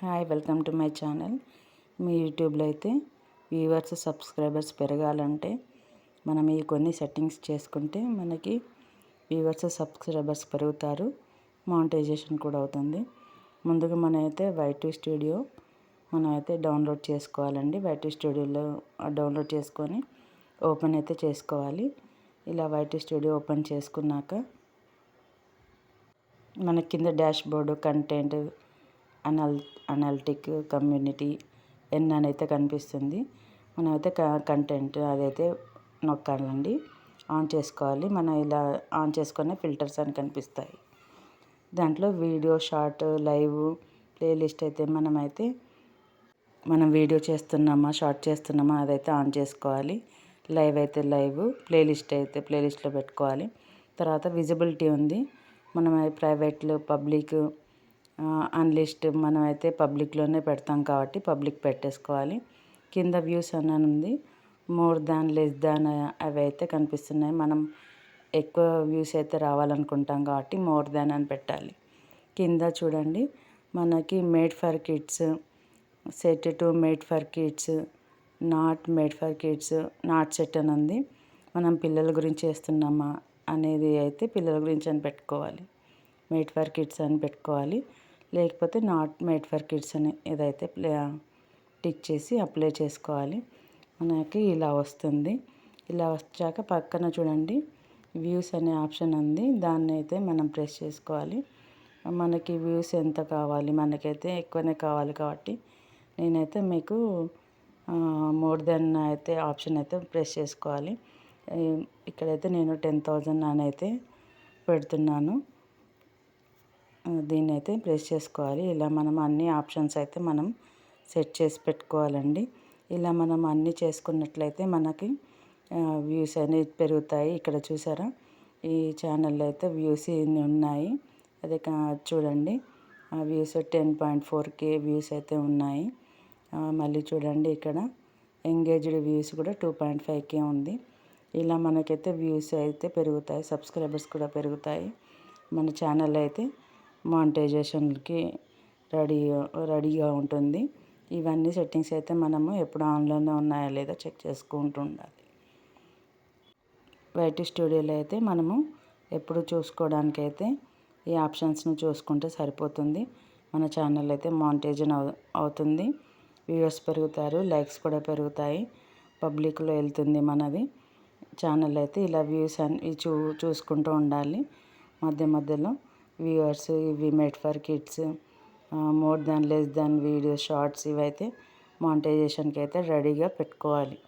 Hi, welcome to my channel. మీ యూట్యూబ్లో అయితే వ్యూవర్స్ సబ్స్క్రైబర్స్ పెరగాలంటే మనం ఈ కొన్ని సెట్టింగ్స్ చేసుకుంటే మనకి వ్యూవర్స్ సబ్స్క్రైబర్స్ పెరుగుతారు, మానిటైజేషన్ కూడా అవుతుంది. ముందుగా మనమైతే వైటీ స్టూడియో మనమైతే డౌన్లోడ్ చేసుకోవాలండి. వైటీ స్టూడియోలో డౌన్లోడ్ చేసుకొని ఓపెన్ అయితే చేసుకోవాలి. ఇలా వైటీ స్టూడియో ఓపెన్ చేసుకున్నాక మన కింద dash board content analytic community అని అయితే కనిపిస్తుంది. మనమైతే కంటెంట్ అదైతే నొక్కాలండి, ఆన్ చేసుకోవాలి. మనం ఇలా ఆన్ చేసుకునే ఫిల్టర్స్ అని కనిపిస్తాయి. దాంట్లో వీడియో, షార్ట్, లైవ్, ప్లేలిస్ట్ అయితే మనం వీడియో చేస్తున్నామా, షార్ట్ చేస్తున్నామా అదైతే ఆన్ చేసుకోవాలి. లైవ్ అయితే లైవ్, ప్లేలిస్ట్ అయితే ప్లేలిస్ట్లో పెట్టుకోవాలి. తర్వాత విజిబిలిటీ ఉంది, మనం ప్రైవేట్లు, పబ్లిక్, అన్లిస్ట్ మనమైతే పబ్లిక్లోనే పెడతాం కాబట్టి పబ్లిక్ పెట్టేసుకోవాలి. కింద వ్యూస్ అని ఉంది, మోర్ దాన్, లెస్ దాన్ అవి అయితే కనిపిస్తున్నాయి. మనం ఎక్కువ వ్యూస్ అయితే రావాలనుకుంటాం కాబట్టి మోర్ దాన్ అని పెట్టాలి. కింద చూడండి, మనకి made for kids, set to made for kids, not made for kids, not set అని ఉంది. మనం పిల్లల గురించి చేస్తున్నామా అనేది అయితే పిల్లల గురించి అని పెట్టుకోవాలి, మేడ్ ఫర్ కిడ్స్ అని పెట్టుకోవాలి. లేకపోతే నాట్ మేడ్ ఫర్ కిడ్స్ అని ఏదైతే టిక్ చేసి అప్లై చేసుకోవాలి. మనకి ఇలా వస్తుంది. ఇలా వచ్చాక పక్కన చూడండి వ్యూస్ అనే ఆప్షన్ ఉంది, దాన్ని అయితే మనం ప్రెస్ చేసుకోవాలి. మనకి వ్యూస్ ఎంత కావాలి, మనకైతే ఎక్కువనే కావాలి కాబట్టి నేనైతే మీకు మోర్ దెన్ అయితే ఆప్షన్ అయితే ప్రెస్ చేసుకోవాలి. ఇక్కడైతే నేను 10,000 అని అయితే పెడుతున్నాను. దీన్ని అయితే ప్రెస్ చేసుకోవాలి. ఇలా మనం అన్ని ఆప్షన్స్ అయితే మనం సెట్ చేసి పెట్టుకోవాలండి. ఇలా మనం అన్నీ చేసుకున్నట్లయితే మనకి వ్యూస్ అనేవి పెరుగుతాయి. ఇక్కడ చూసారా, ఈ ఛానల్లో అయితే వ్యూస్ ఇన్ని ఉన్నాయి. అదే చూడండి, ఆ వ్యూస్ 10.4K వ్యూస్ అయితే ఉన్నాయి. మళ్ళీ చూడండి, ఇక్కడ ఎంగేజ్డ్ వ్యూస్ కూడా 2.5K ఉంది. ఇలా మనకైతే వ్యూస్ అయితే పెరుగుతాయి, సబ్స్క్రైబర్స్ కూడా పెరుగుతాయి. మన ఛానల్ అయితే మానిటైజేషన్కి రెడీగా ఉంటుంది. ఇవన్నీ సెట్టింగ్స్ అయితే మనము ఎప్పుడు ఆన్లోనే ఉన్నాయా లేదా చెక్ చేసుకుంటూ ఉండాలి. వైటీ స్టూడియోలో అయితే మనము ఎప్పుడు చూసుకోవడానికి అయితే ఈ ఆప్షన్స్ని చూసుకుంటే సరిపోతుంది. మన ఛానల్ అయితే మానిటైజేషన్ అవుతుంది, వ్యూవర్స్ పెరుగుతారు, లైక్స్ కూడా పెరుగుతాయి, పబ్లిక్లో వెళ్తుంది మనది ఛానల్. అయితే ఇలా వ్యూస్ అని చూసుకుంటూ ఉండాలి. మధ్య మధ్యలో వ్యూవర్స్, ఇవి made for kids, more than, less than video, shorts ఇవైతే మానిటైజేషన్కి అయితే రెడీగా పెట్టుకోవాలి.